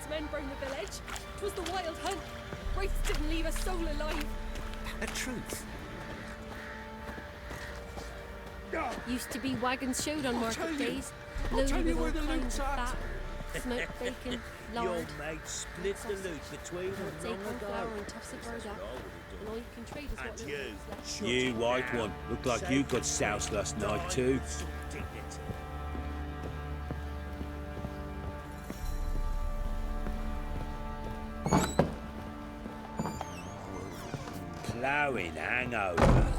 king's men burn the village. 'Twas the wild hunt. Wraiths didn't leave a soul alive. The truth. Used to be wagons showed on market days. I'll Loaded tell you with where all the kinds loot's of at. fat, smoked bacon, Your lard, mate split the loot between them take long on ago. flour and tufts of burdock. And all you can trade is what And little you, is left. you white one, look like you got soused last night too. Ploughing hangover.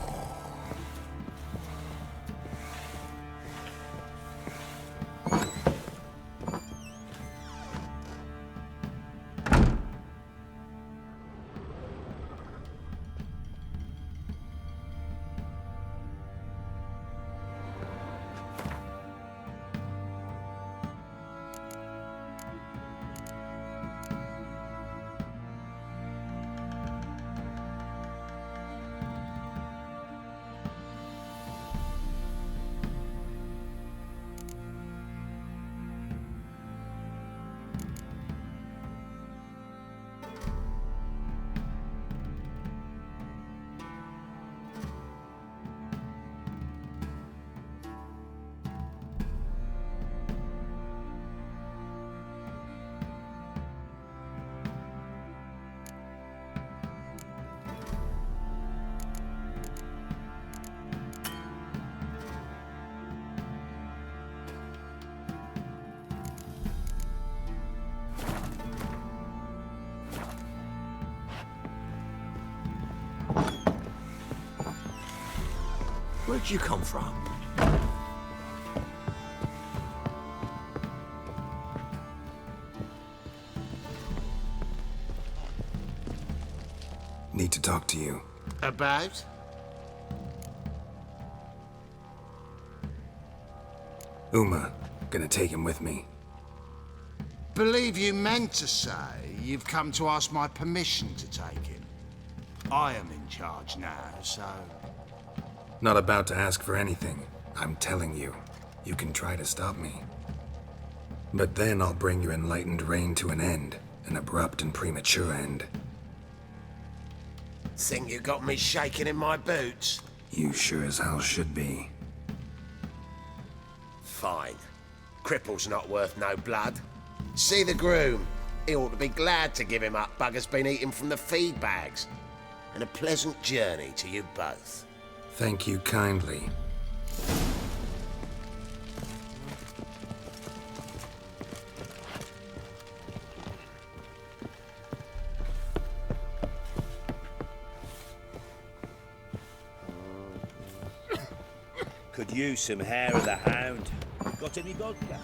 Where'd you come from? Need to talk to you. About? Uma, gonna take him with me. Believe you meant to say you've come to ask my permission to take him. I am in charge now, so... Not about to ask for anything. I'm telling you. You can try to stop me. But then I'll bring your enlightened reign to an end. An abrupt and premature end. Think you got me shaking in my boots? You sure as hell should be. Fine. Cripple's not worth no blood. See the groom. He ought to be glad to give him up. Bugger's been eating from the feed bags. And a pleasant journey to you both. Thank you kindly. Could use some hair of the hound. Got any vodka?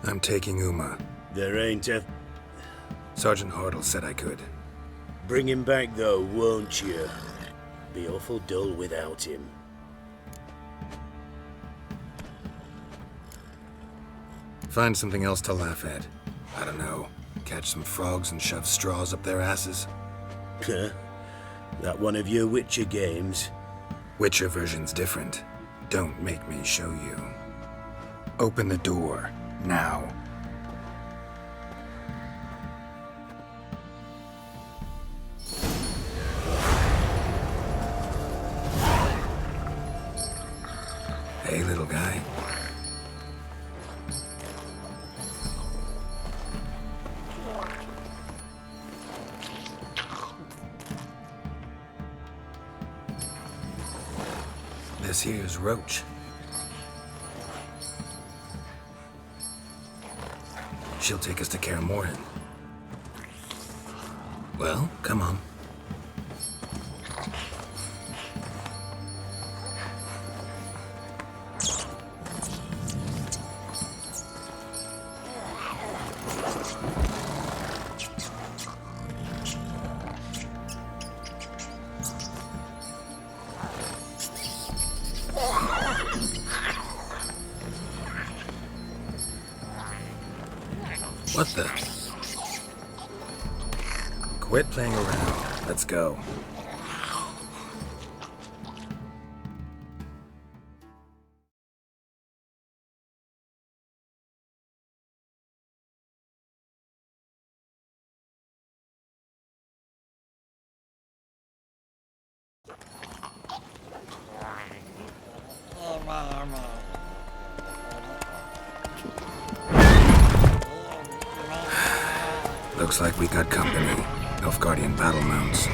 I'm taking Uma. There ain't a... Sergeant Hartle said I could. Bring him back though, won't you? Be awful dull without him. Find something else to laugh at. I don't know. Catch some frogs and shove straws up their asses. Huh? That one of your Witcher games? Witcher version's different. Don't make me show you. Open the door. Now. Hey, little guy. This here's Roach. She'll take us to Kaer Morhen. Well, come on. What the? Quit playing around. Let's go. Looks like we got company. Nilfgaardian battle mounts.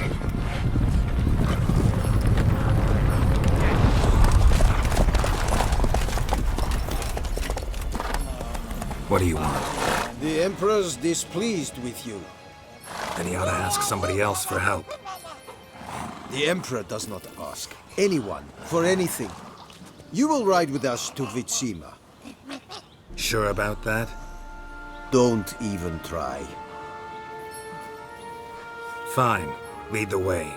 What do you want? The Emperor's displeased with you. Then he ought to ask somebody else for help. The Emperor does not ask anyone for anything. You will ride with us to Vitsima. Sure about that? Don't even try. Fine. Lead the way.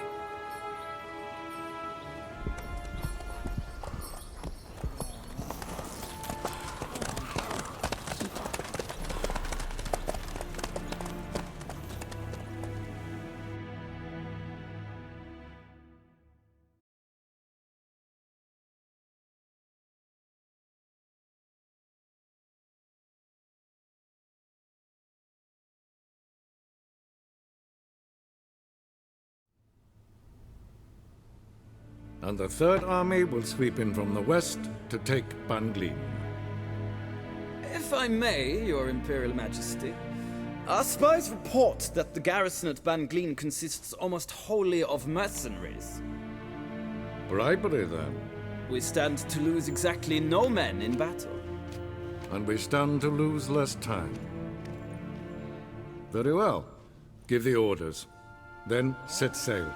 And the Third Army will sweep in from the west to take Banglin. If I may, Your Imperial Majesty, our spies report that the garrison at Banglin consists almost wholly of mercenaries. Bribery, then. We stand to lose exactly no men in battle. And we stand to lose less time. Very well. Give the orders. Then set sail.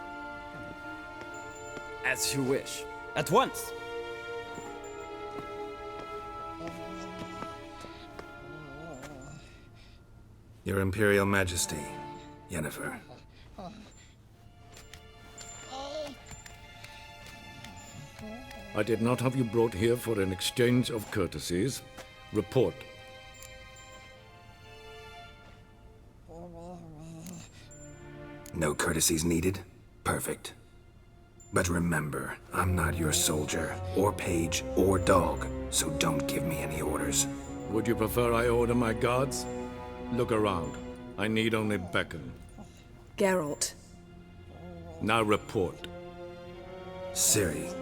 As you wish. At once! Your Imperial Majesty, Yennefer. I did not have you brought here for an exchange of courtesies. Report. No courtesies needed? Perfect. But remember, I'm not your soldier, or page, or dog, so don't give me any orders. Would you prefer I order my guards? Look around. I need only beckon. Geralt. Now report. Ciri.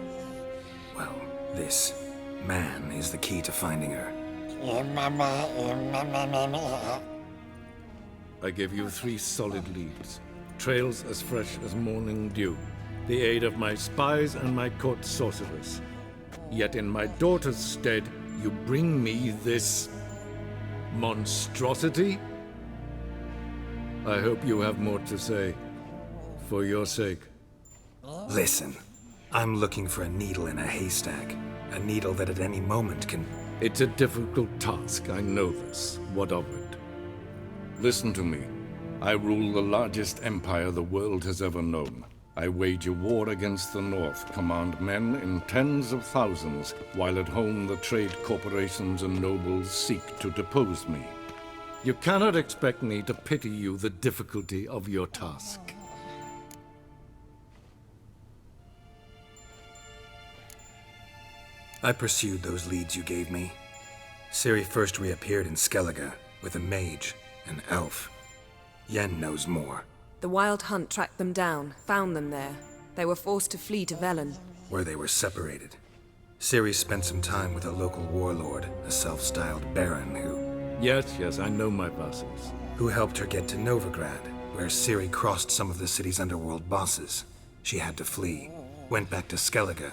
Well, this man is the key to finding her. I give you 3 solid leads. Trails as fresh as morning dew. The aid of my spies and my court sorcerers. Yet in my daughter's stead, you bring me this monstrosity? I hope you have more to say. For your sake. Listen, I'm looking for a needle in a haystack. A needle that at any moment can... It's a difficult task, I know this. What of it? Listen to me. I rule the largest empire the world has ever known. I wage a war against the North, command men in tens of thousands, while at home the trade corporations and nobles seek to depose me. You cannot expect me to pity you the difficulty of your task. I pursued those leads you gave me. Ciri first reappeared in Skellige with a mage, an elf. Yen knows more. The Wild Hunt tracked them down, found them there. They were forced to flee to Velen. Where they were separated. Ciri spent some time with a local warlord, a self-styled baron Yes, I know my vassals. who helped her get to Novigrad, where Ciri crossed some of the city's underworld bosses. She had to flee, went back to Skellige,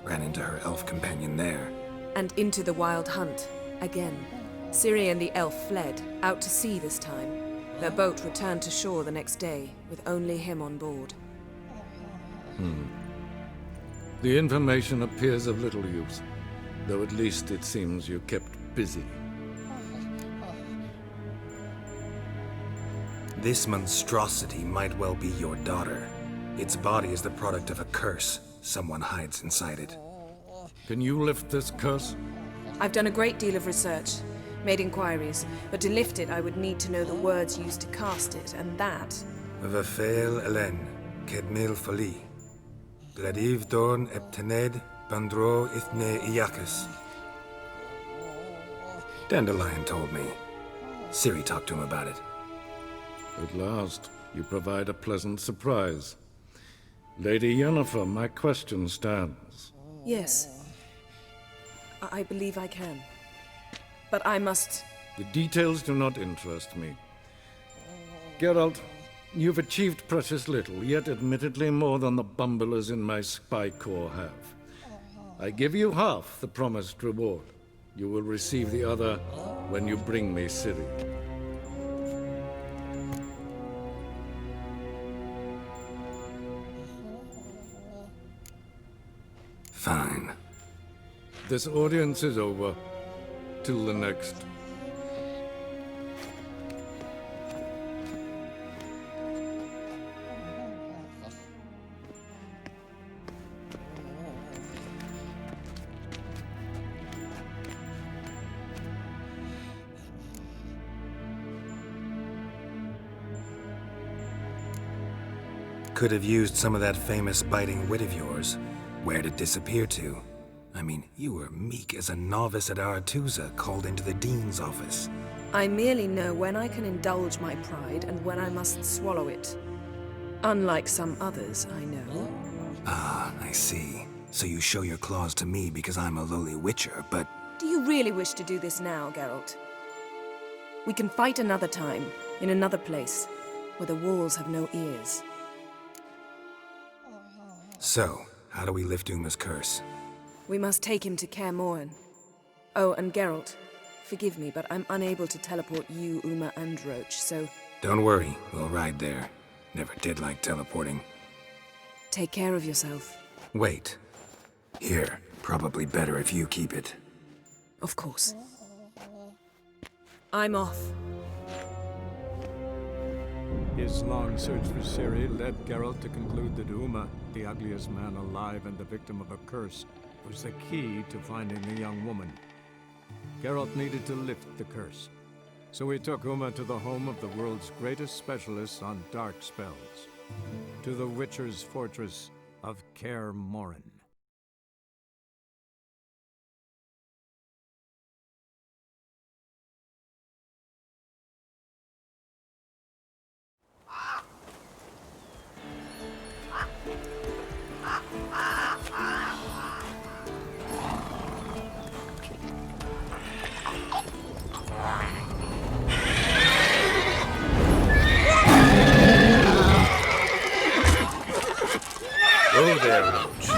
ran into her elf companion there. And into the Wild Hunt, again. Ciri and the elf fled, out to sea this time. Their boat returned to shore the next day, with only him on board. The information appears of little use, though at least it seems you kept busy. This monstrosity might well be your daughter. Its body is the product of a curse someone hides inside it. Can you lift this curse? I've done a great deal of research, made inquiries, but to lift it I would need to know the words used to cast it, and that... Vafel Elen, kedmil fali. Bladiv dorn eptened bandro ithne iacus. Dandelion told me. Ciri talked to him about it. At last, you provide a pleasant surprise. Lady Yennefer, my question stands. Yes. I believe I can. But I must... The details do not interest me. Geralt, you've achieved precious little, yet admittedly more than the bumblers in my spy corps have. I give you half the promised reward. You will receive the other when you bring me Ciri. Fine. This audience is over. Till the next. Could have used some of that famous biting wit of yours. Where'd it disappear to? I mean, you were meek as a novice at Aretusa called into the Dean's office. I merely know when I can indulge my pride and when I must swallow it. Unlike some others, I know. Ah, I see. So you show your claws to me because I'm a lowly witcher, but... Do you really wish to do this now, Geralt? We can fight another time, in another place, where the walls have no ears. So, how do we lift Uma's curse? We must take him to Kaer Morhen. Oh, and Geralt, forgive me, but I'm unable to teleport you, Uma, and Roach, so... Don't worry, we'll ride there. Never did like teleporting. Take care of yourself. Wait. Here, probably better if you keep it. Of course. I'm off. His long search for Ciri led Geralt to conclude that Uma, the ugliest man alive and the victim of a curse, was the key to finding the young woman. Geralt needed to lift the curse, so he took Uma to the home of the world's greatest specialist on dark spells, to the Witcher's fortress of Kaer Morhen. Oh there, Roach.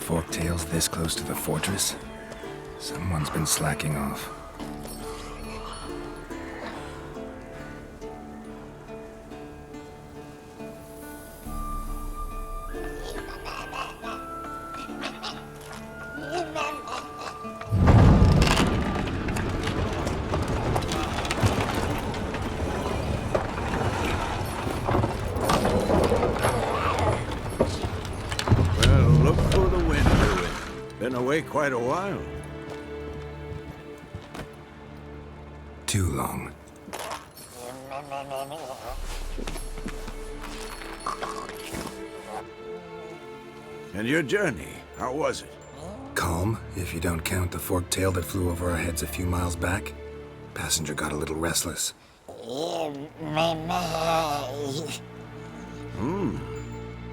Forktails this close to the fortress? Someone's been slacking off. Been away quite a while. Too long. And your journey, how was it? Calm, if you don't count the forktail that flew over our heads a few miles back. Passenger got a little restless.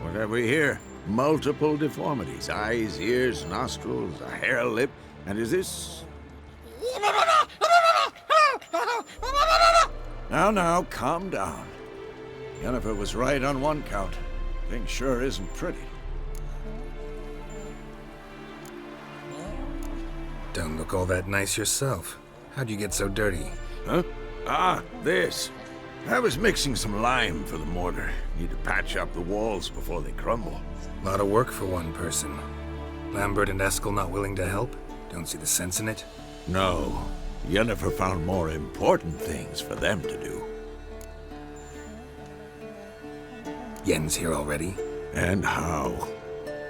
What have we here? Multiple deformities. Eyes, ears, nostrils, a hair lip. And is this... Now, calm down. Yennefer was right on one count. Thing sure isn't pretty. Don't look all that nice yourself. How'd you get so dirty? Huh? Ah, this. I was mixing some lime for the mortar. Need to patch up the walls before they crumble. Lot of work for one person. Lambert and Eskel not willing to help? Don't see the sense in it? No. Yennefer found more important things for them to do. Yen's here already? And how?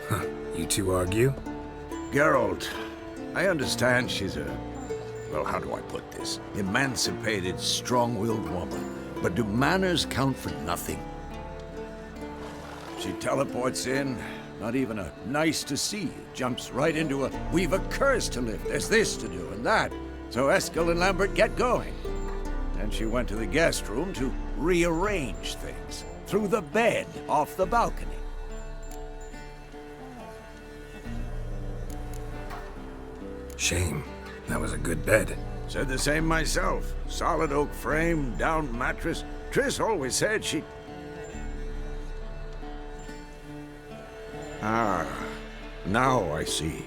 Huh. You two argue? Geralt, I understand she's a... well, how do I put this? Emancipated, strong-willed woman. But do manners count for nothing? She teleports in, not even a nice to see you, jumps right into a we've a curse to lift, there's this to do and that. So Eskel and Lambert get going. Then she went to the guest room to rearrange things. Threw the bed off the balcony. Shame. That was a good bed. Said the same myself. Solid oak frame, down mattress. Triss always said she... Ah, now I see.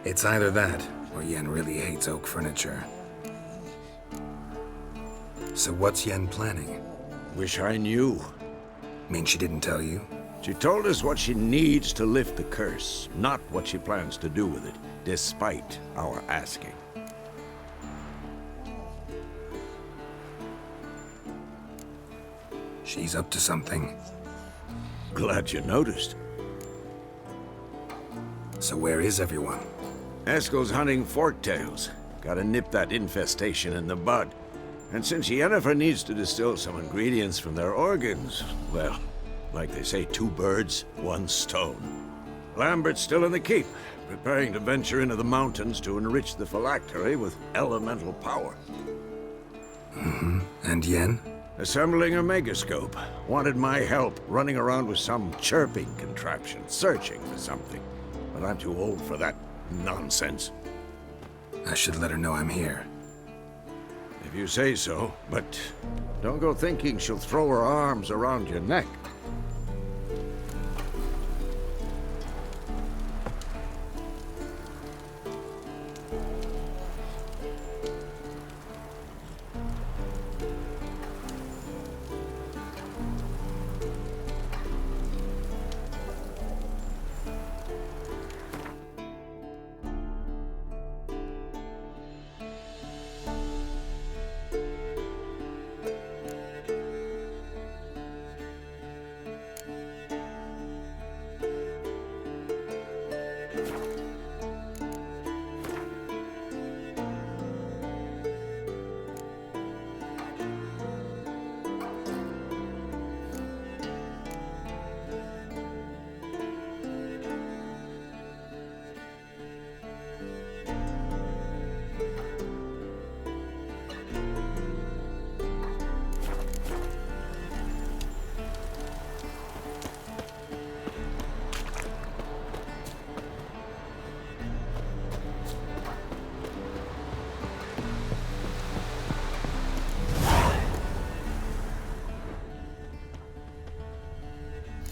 It's either that, or Yen really hates oak furniture. So what's Yen planning? Wish I knew. Mean she didn't tell you? She told us what she needs to lift the curse, not what she plans to do with it, despite our asking. She's up to something. Glad you noticed. So where is everyone? Eskel's hunting forktails. Gotta nip that infestation in the bud. And since Yennefer needs to distill some ingredients from their organs, well, like they say, 2 birds, 1 stone. Lambert's still in the keep, preparing to venture into the mountains to enrich the phylactery with elemental power. Mm-hmm. And Yen? Assembling a megascope. Wanted my help running around with some chirping contraption, searching for something. But I'm too old for that nonsense. I should let her know I'm here. If you say so, but don't go thinking she'll throw her arms around your neck.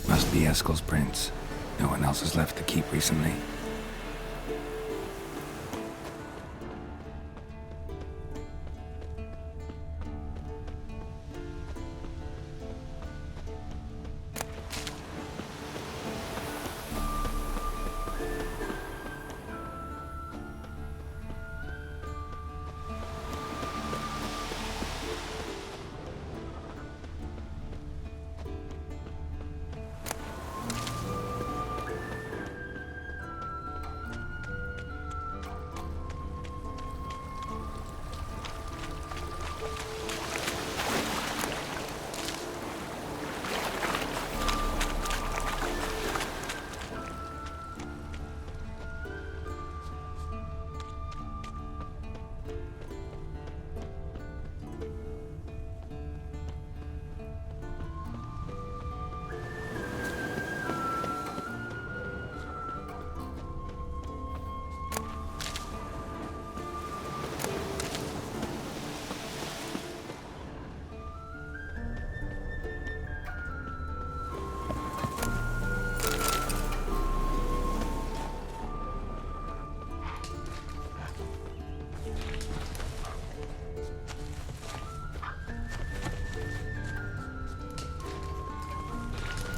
Must be Eskel's prints. No one else has left the keep recently.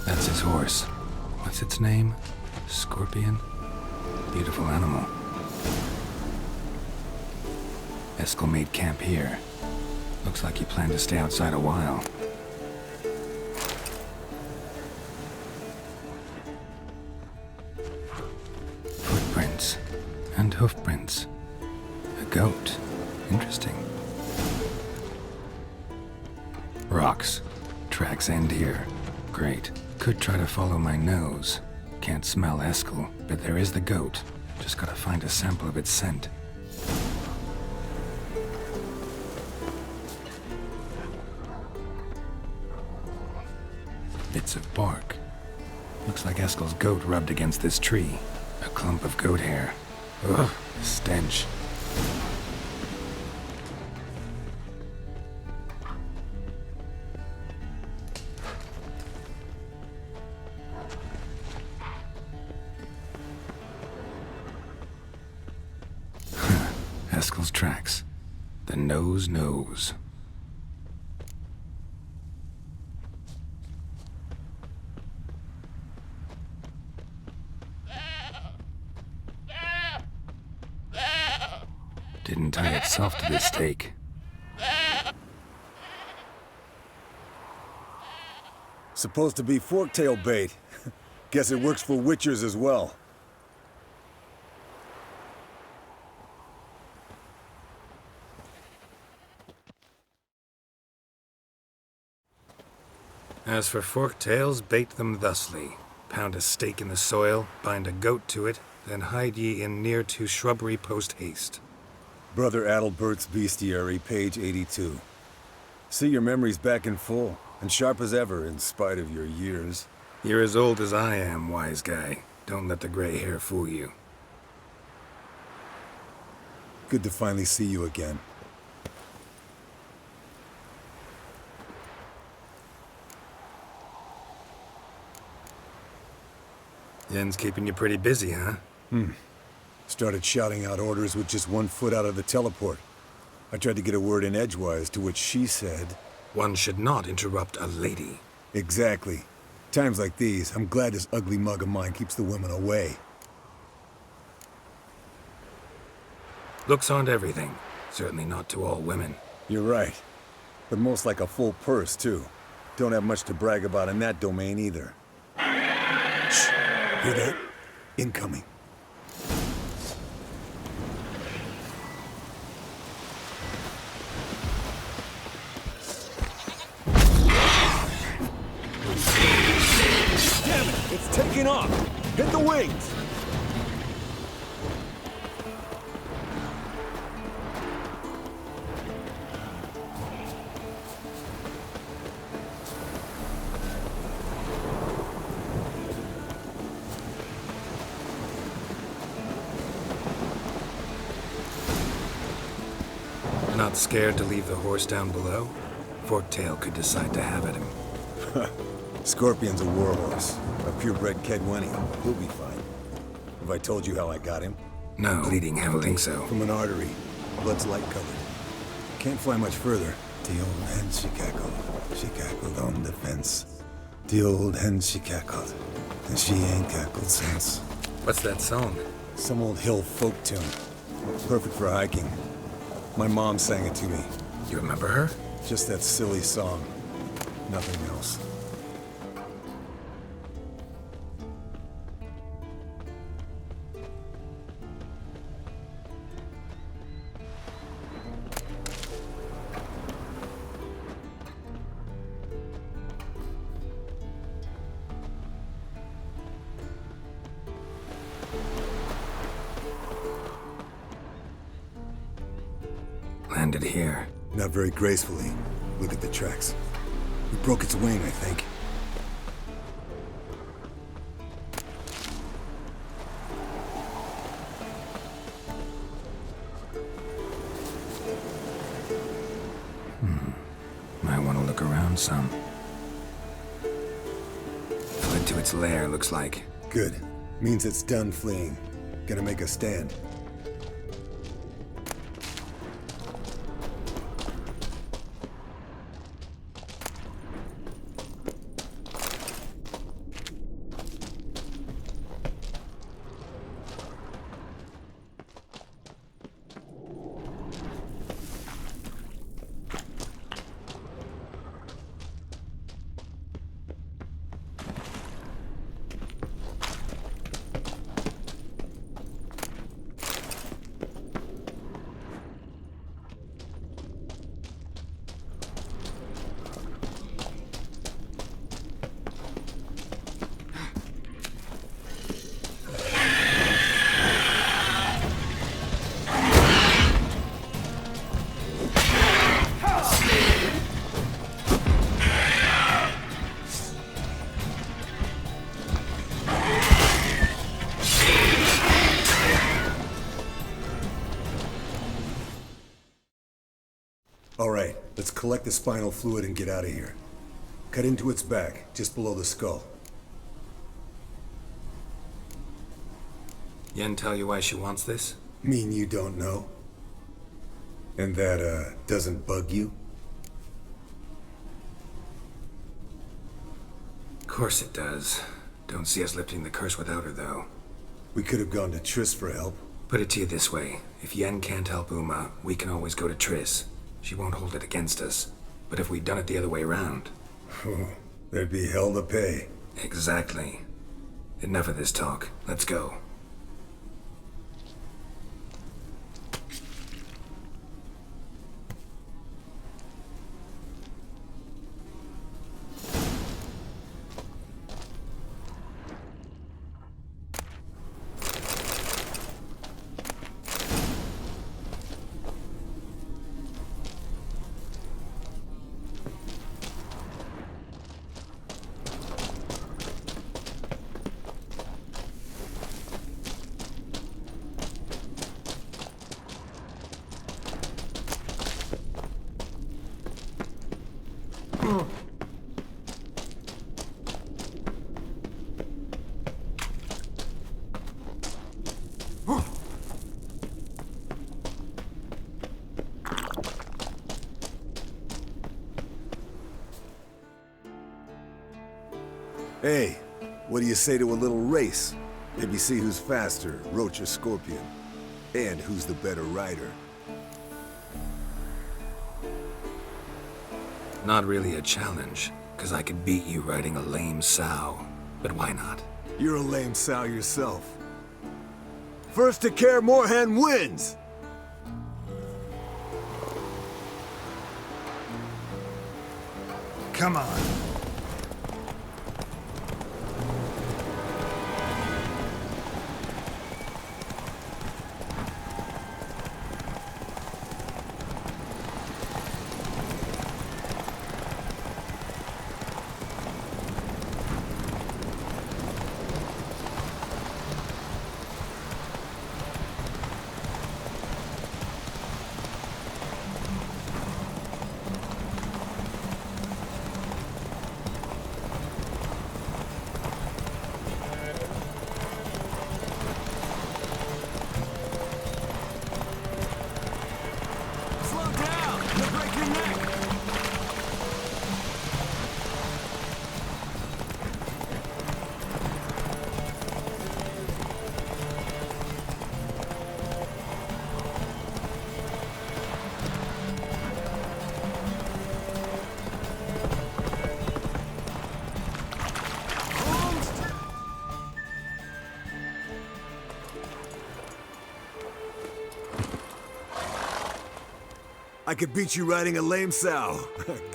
That's his horse. What's its name? Scorpion? Beautiful animal. Eskel made camp here. Looks like he planned to stay outside a while. Footprints. And hoofprints. A goat. Interesting. Rocks. Tracks end here. Great. Could try to follow my nose. Can't smell Eskel, but there is the goat. Just gotta find a sample of its scent. Bits of bark. Looks like Eskel's goat rubbed against this tree. A clump of goat hair. Ugh, stench. Eskel's tracks. The nose knows. Didn't tie itself to this stake. Supposed to be forktail bait. Guess it works for witchers as well. As for forktails, bait them thusly. Pound a stake in the soil, bind a goat to it, then hide ye in near to shrubbery post haste. Brother Adalbert's Bestiary, page 82. See your memories back in full, and sharp as ever in spite of your years. You're as old as I am, wise guy. Don't let the gray hair fool you. Good to finally see you again. Yen's keeping you pretty busy, huh? Started shouting out orders with just 1 foot out of the teleport. I tried to get a word in edgewise, to which she said... One should not interrupt a lady. Exactly. Times like these, I'm glad this ugly mug of mine keeps the women away. Looks aren't everything. Certainly not to all women. You're right. But most like a full purse, too. Don't have much to brag about in that domain, either. Shh! Hear that? Incoming. Damn it! It's taking off! Hit the wings! Not scared to leave the horse down below? Forktail could decide to have at him. Scorpion's a warhorse. A purebred Kedwenny. He'll be fine. Have I told you how I got him? No, bleeding heavily. Think so. From an artery. Blood's light colored. Can't fly much further. The old hen, she cackled. She cackled on the fence. The old hen, she cackled. And she ain't cackled since. What's that song? Some old hill folk tune. Perfect for hiking. My mom sang it to me. You remember her? Just that silly song. Nothing else. Landed here. Not very gracefully. Look at the tracks. We broke its wing, I think. Might want to look around some. Fled to its lair, looks like. Good. Means it's done fleeing. Gonna make a stand. All right, let's collect the spinal fluid and get out of here. Cut into its back, just below the skull. Yen tell you why she wants this? Mean you don't know? And that, doesn't bug you? Of course it does. Don't see us lifting the curse without her, though. We could have gone to Triss for help. Put it to you this way. If Yen can't help Uma, we can always go to Triss. She won't hold it against us. But if we'd done it the other way around... There'd be hell to pay. Exactly. Enough of this talk. Let's go. Hey, what do you say to a little race? Maybe see who's faster, Roach or Scorpion. And who's the better rider. Not really a challenge, because I could beat you riding a lame sow. But why not? You're a lame sow yourself. First to Kaer Morhen wins! Come on. I could beat you riding a lame sow.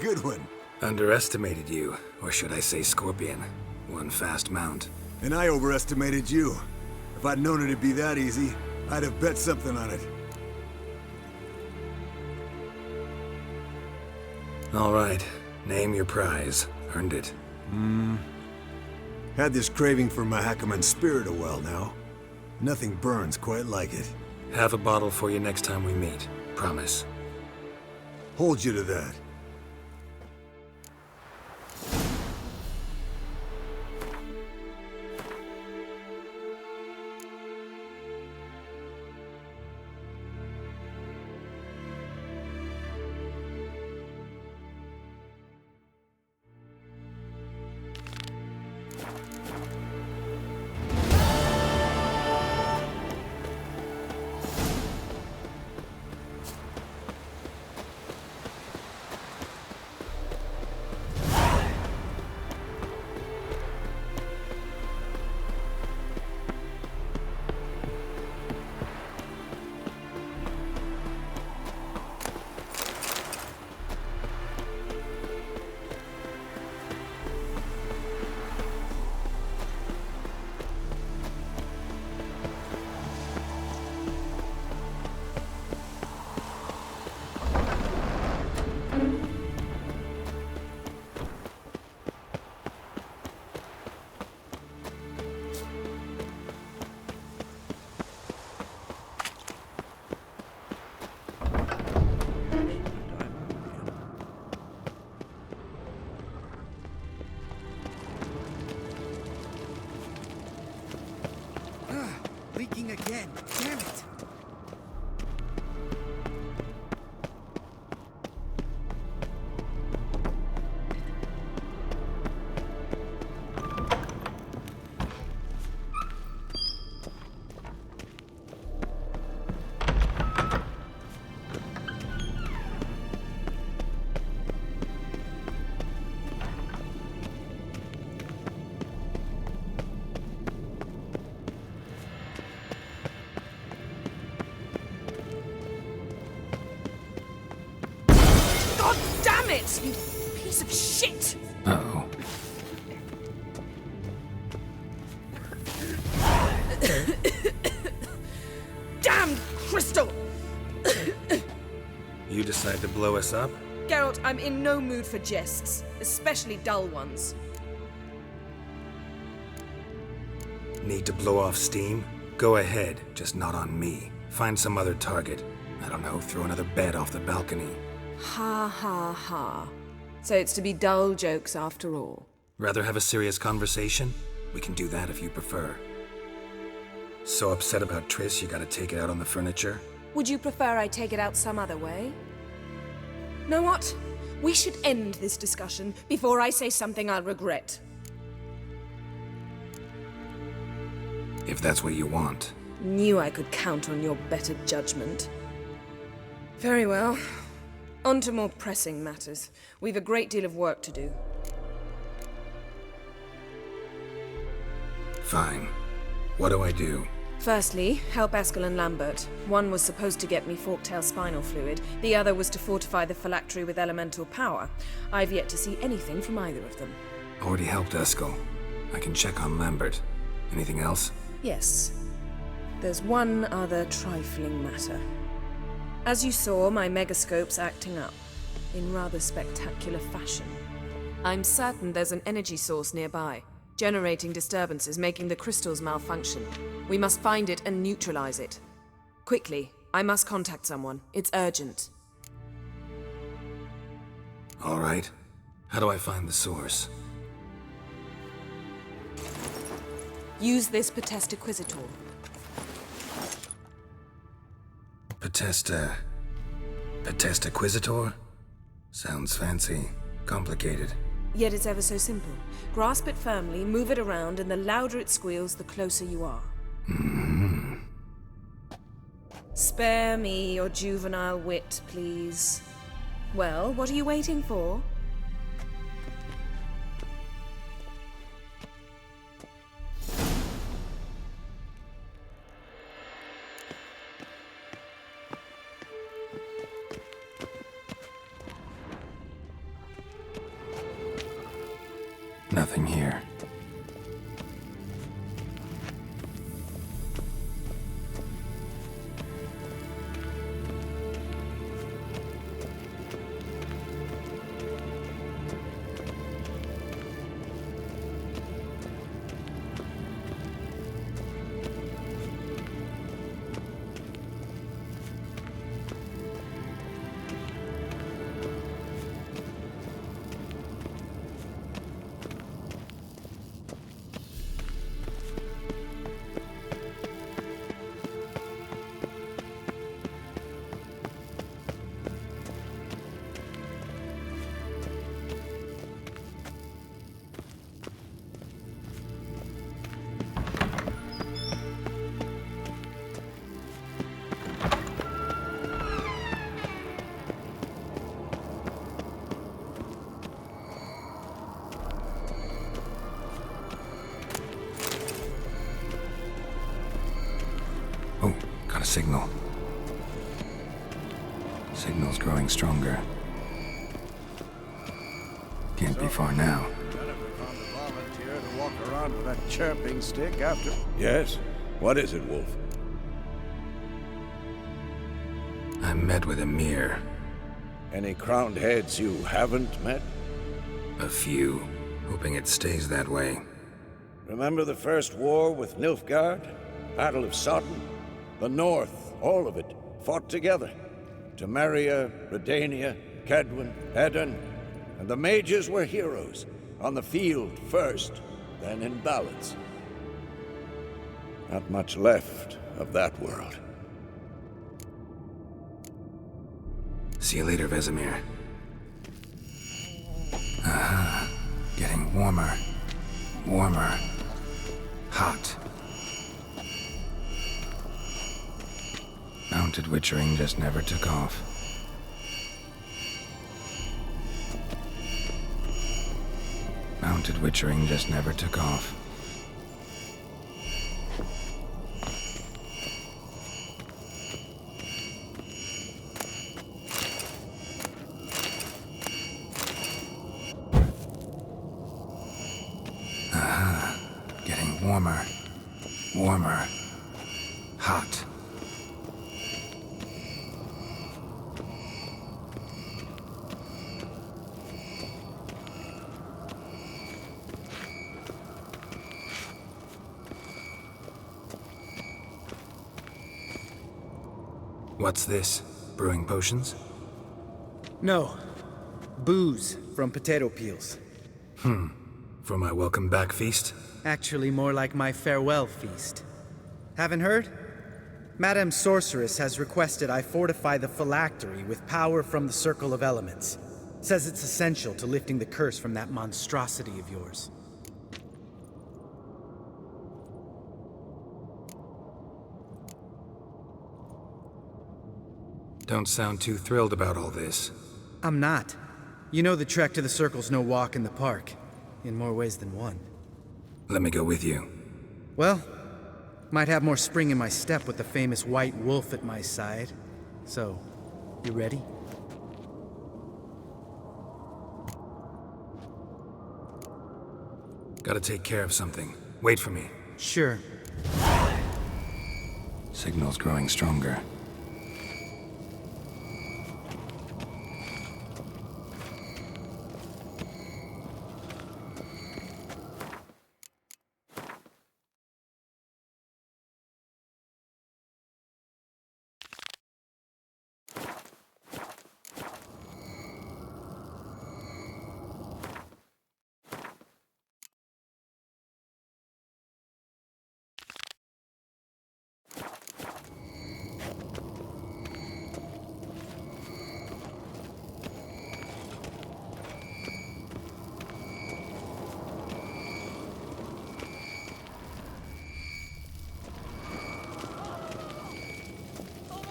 Good one. Underestimated you, or should I say Scorpion. One fast mount. And I overestimated you. If I'd known it'd be that easy, I'd have bet something on it. All right, name your prize. Earned it. Had this craving for Mahakaman spirit a while now. Nothing burns quite like it. Have a bottle for you next time we meet. Promise. Hold you to that. God damn it! You piece of shit! Uh-oh. Damn crystal! You decide to blow us up? Geralt, I'm in no mood for jests, especially dull ones. Need to blow off steam? Go ahead, just not on me. Find some other target. I don't know, throw another bed off the balcony. Ha ha ha. So it's to be dull jokes after all. Rather have a serious conversation? We can do that if you prefer. So upset about Triss you gotta take it out on the furniture? Would you prefer I take it out some other way? Know what? We should end this discussion before I say something I'll regret. If that's what you want. Knew I could count on your better judgment. Very well. On to more pressing matters. We've a great deal of work to do. Fine. What do I do? Firstly, help Eskel and Lambert. One was supposed to get me forktail spinal fluid, the other was to fortify the phylactery with elemental power. I've yet to see anything from either of them. Already helped Eskel. I can check on Lambert. Anything else? Yes. There's one other trifling matter. As you saw, my megascope's acting up, in rather spectacular fashion. I'm certain there's an energy source nearby, generating disturbances, making the crystals malfunction. We must find it and neutralize it. Quickly, I must contact someone. It's urgent. All right. How do I find the source? Use this Potestaquizitor. Potestaquizitor? Sounds fancy. Complicated. Yet it's ever so simple. Grasp it firmly, move it around, and the louder it squeals, the closer you are. Mm-hmm. Spare me your juvenile wit, please. Well, what are you waiting for? Nothing here. Oh, got a signal. Signal's growing stronger. Can't be far now. Jennifer found a volunteer to walk around with that chirping stick after... Yes? What is it, Wolf? I met with Emir. Any crowned heads you haven't met? A few. Hoping it stays that way. Remember the first war with Nilfgaard? Battle of Sodden? The North, all of it, fought together. Temeria, Redania, Kedwin, Edirn, and the mages were heroes. On the field first, then in ballads. Not much left of that world. See you later, Vesemir. Aha. Getting warmer. Warmer. Hot. Mounted witchering just never took off. Mounted witchering just never took off. warmer. Warmer. Hot. What's this? Brewing potions? No. Booze from potato peels. For my welcome back feast? Actually, more like my farewell feast. Haven't heard? Madame Sorceress has requested I fortify the phylactery with power from the Circle of Elements. Says it's essential to lifting the curse from that monstrosity of yours. Don't sound too thrilled about all this. I'm not. You know the trek to the Circle's no walk in the park. In more ways than one. Let me go with you. Well, might have more spring in my step with the famous white wolf at my side. So, you ready? Gotta take care of something. Wait for me. Sure. Signal's growing stronger.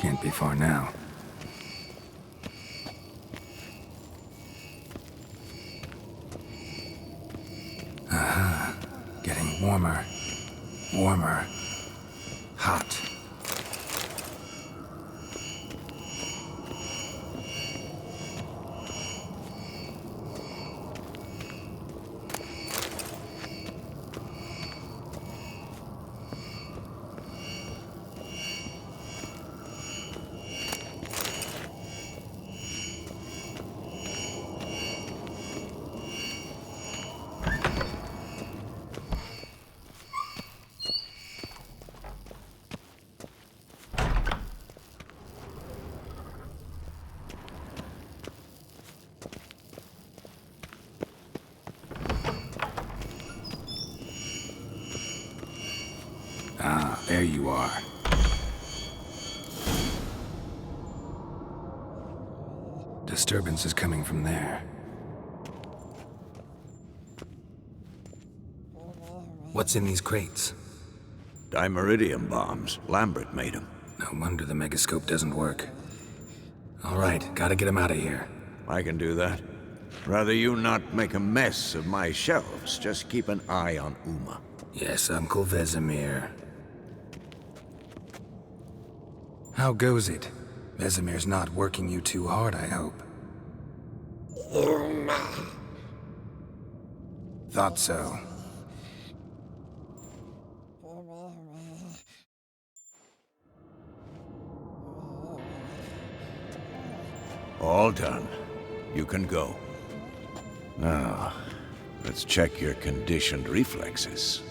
Can't be far now. Aha. Getting warmer. Warmer. Hot. Ah, there you are. Disturbance is coming from there. What's in these crates? Dimeridium bombs. Lambert made them. No wonder the megascope doesn't work. All right, gotta get him out of here. I can do that. Rather you not make a mess of my shelves. Just keep an eye on Uma. Yes, Uncle Vesemir. How goes it? Vesemir's not working you too hard, I hope. Thought so. All done. You can go. Now, let's check your conditioned reflexes.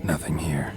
Nothing here.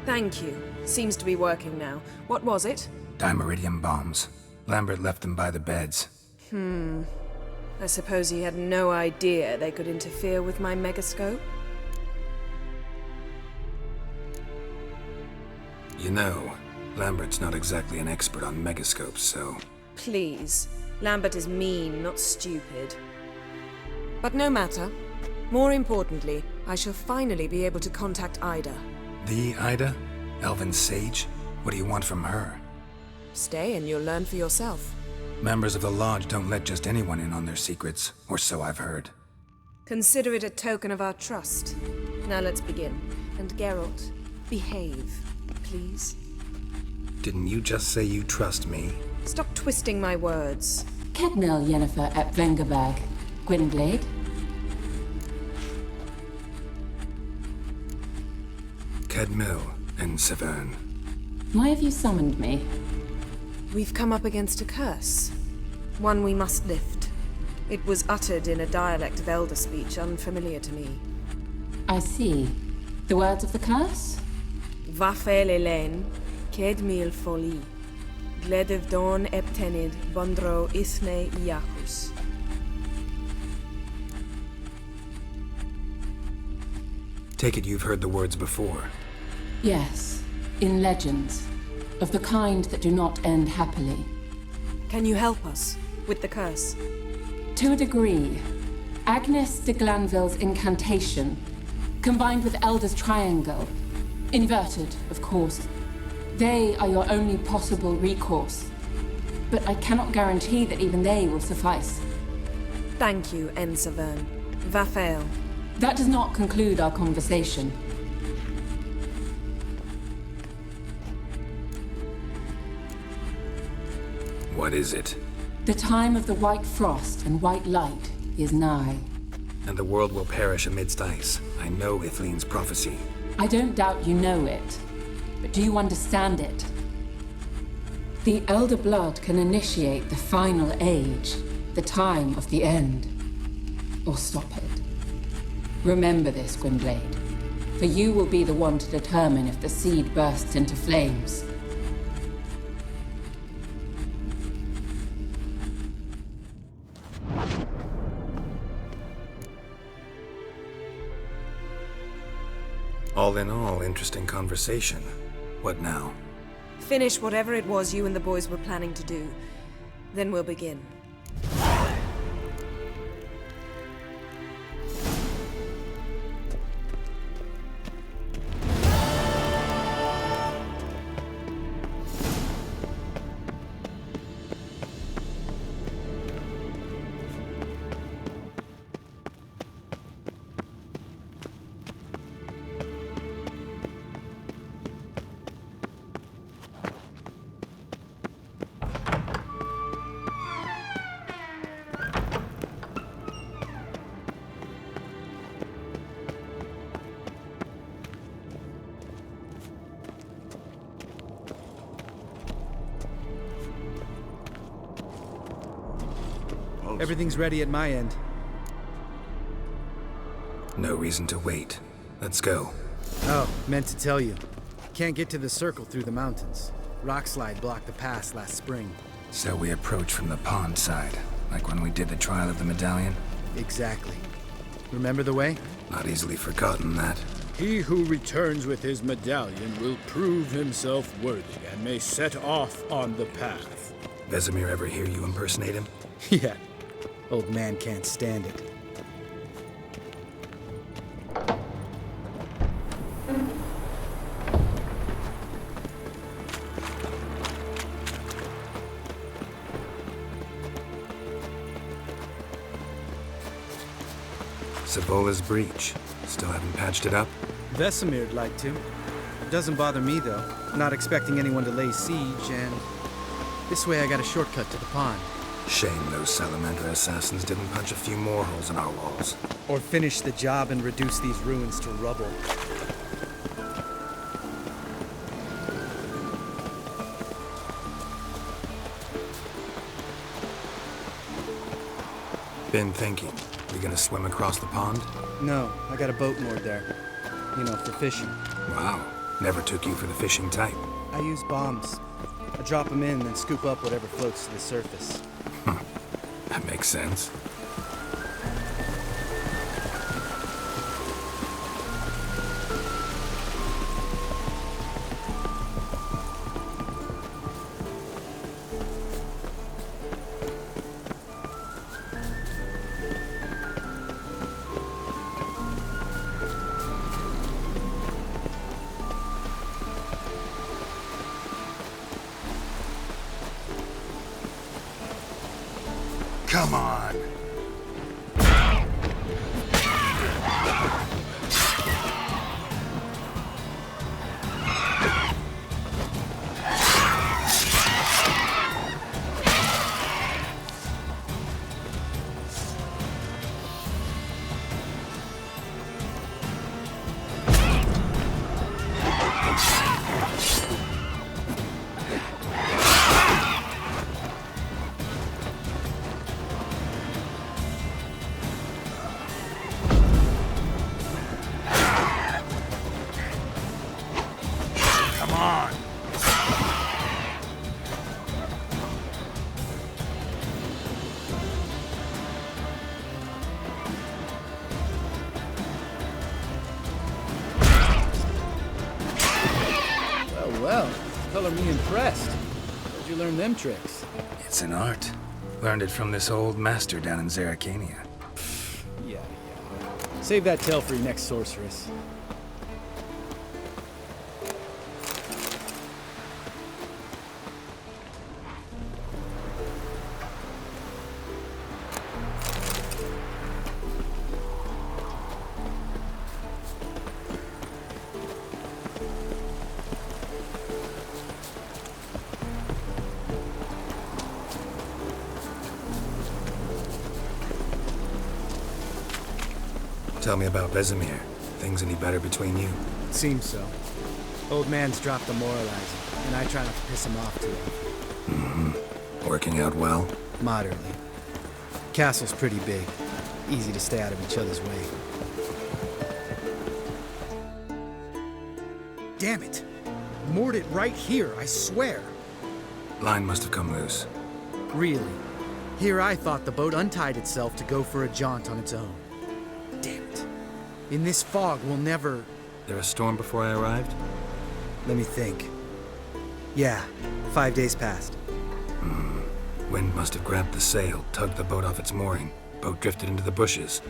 Thank you. Seems to be working now. What was it? Dimeridium bombs. Lambert left them by the beds. I suppose he had no idea they could interfere with my megascope? You know, Lambert's not exactly an expert on megascopes, so... Please. Lambert is mean, not stupid. But no matter. More importantly, I shall finally be able to contact Ida. The Ida? Elven's sage? What do you want from her? Stay and you'll learn for yourself. Members of the Lodge don't let just anyone in on their secrets, or so I've heard. Consider it a token of our trust. Now let's begin. And Geralt, behave, please. Didn't you just say you trust me? Stop twisting my words. Kednel Yennefer at Vengerberg. Gwynblade? Kedmil and Severn. Why have you summoned me? We've come up against a curse. One we must lift. It was uttered in a dialect of Elder speech unfamiliar to me. I see. The words of the curse? Vafel Elen, Kedmil Foli. Gledev Don Eptenid, Bondro Isne Iacus. Take it you've heard the words before. Yes, in legends. Of the kind that do not end happily. Can you help us with the curse? To a degree. Agnes de Glanville's incantation, combined with Elder's triangle, inverted, of course. They are your only possible recourse. But I cannot guarantee that even they will suffice. Thank you, Severn. Vafel. That does not conclude our conversation. What is it? The time of the white frost and white light is nigh. And the world will perish amidst ice. I know Ithleen's prophecy. I don't doubt you know it. But do you understand it? The Elder Blood can initiate the final age, the time of the end. Or stop it. Remember this, Gwynblade. For you will be the one to determine if the seed bursts into flames. All in all, interesting conversation. What now? Finish whatever it was you and the boys were planning to do. Then we'll begin. Everything's ready at my end. No reason to wait. Let's go. Oh, meant to tell you. Can't get to the circle through the mountains. Rockslide blocked the pass last spring. So we approach from the pond side, like when we did the trial of the medallion? Exactly. Remember the way? Not easily forgotten, that. He who returns with his medallion will prove himself worthy and may set off on the path. Vesemir ever hear you impersonate him? Yeah. Old man can't stand it. Savola's breach. Still haven't patched it up? Vesemir'd like to. Doesn't bother me, though. Not expecting anyone to lay siege, and this way I got a shortcut to the pond. Shame those salamander assassins didn't punch a few more holes in our walls. Or finish the job and reduce these ruins to rubble. Been thinking. We gonna swim across the pond? No, I got a boat moored there. You know, for fishing. Wow. Never took you for the fishing type. I use bombs. I drop them in, then scoop up whatever floats to the surface. That makes sense. Come on. Well, color me impressed. Where'd you learn them tricks? It's an art. Learned it from this old master down in Zeracania. Yeah. Save that tale for your next sorceress. Tell me about Vesemir. Things any better between you? Seems so. Old man's dropped demoralizing, and I try not to piss him off too often. Mm-hmm. Working out well? Moderately. Castle's pretty big. Easy to stay out of each other's way. Damn it! Moored it right here, I swear! Line must have come loose. Really? Here I thought the boat untied itself to go for a jaunt on its own. Damn it. In this fog, we'll never... There a storm before I arrived? Let me think. Yeah, 5 days passed. Wind must have grabbed the sail, tugged the boat off its mooring. Boat drifted into the bushes.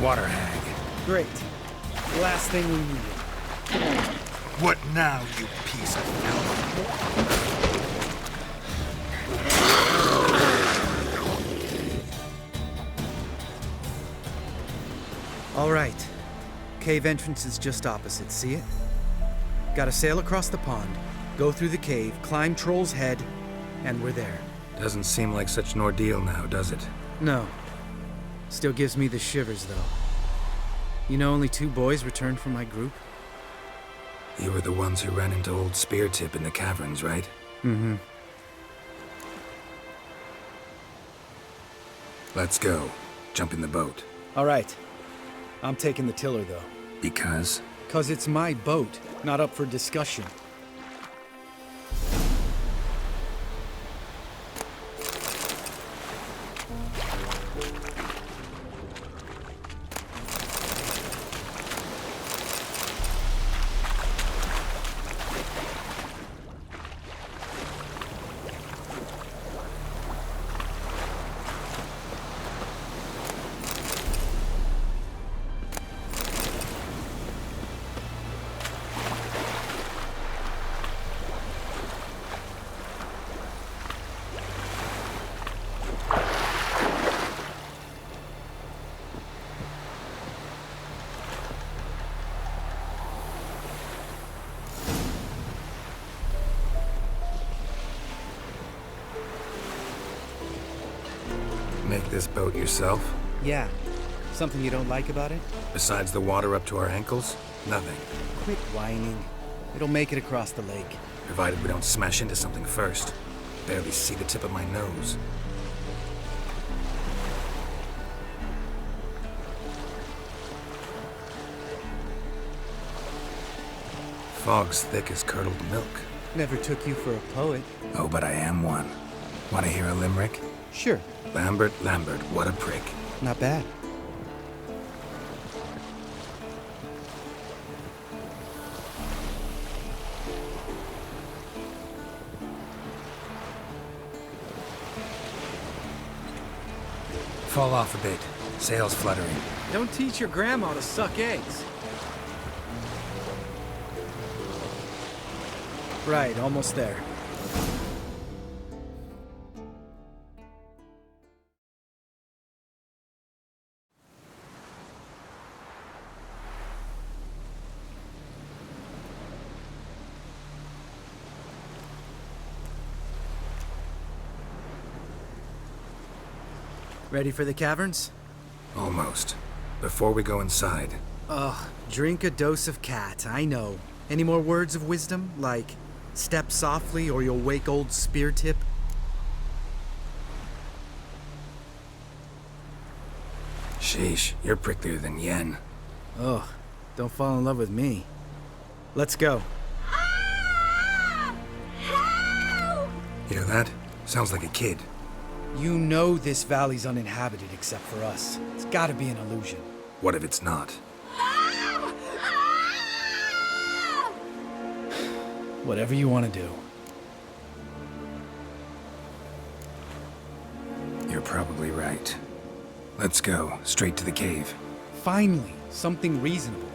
Water hag. Great. Last thing we needed. What now, you piece of All right. Cave entrance is just opposite, see it? Gotta sail across the pond, go through the cave, climb Troll's Head, and we're there. Doesn't seem like such an ordeal now, does it? No. Still gives me the shivers, though. You know, only 2 boys returned from my group? You were the ones who ran into old Speartip in the caverns, right? Mm-hmm. Let's go. Jump in the boat. All right. I'm taking the tiller, though. Because? 'Cause it's my boat, not up for discussion. make this boat yourself? Yeah. Something you don't like about it? Besides the water up to our ankles? Nothing. Quit whining. It'll make it across the lake. Provided we don't smash into something first. Barely see the tip of my nose. Fog's thick as curdled milk. Never took you for a poet. Oh, but I am one. Want to hear a limerick? Sure. Lambert, Lambert, what a prick. Not bad. Fall off a bit. Sails fluttering. Don't teach your grandma to suck eggs. Right, almost there. Ready for the caverns? Almost. Before we go inside. Ugh, drink a dose of cat, I know. Any more words of wisdom, like step softly or you'll wake old spear tip? Sheesh, you're pricklier than Yen. Ugh, don't fall in love with me. Let's go. Hear that? Sounds like a kid. You know this valley's uninhabited except for us. It's gotta be an illusion. What if it's not? Whatever you want to do. You're probably right. Let's go, straight to the cave. Finally, something reasonable.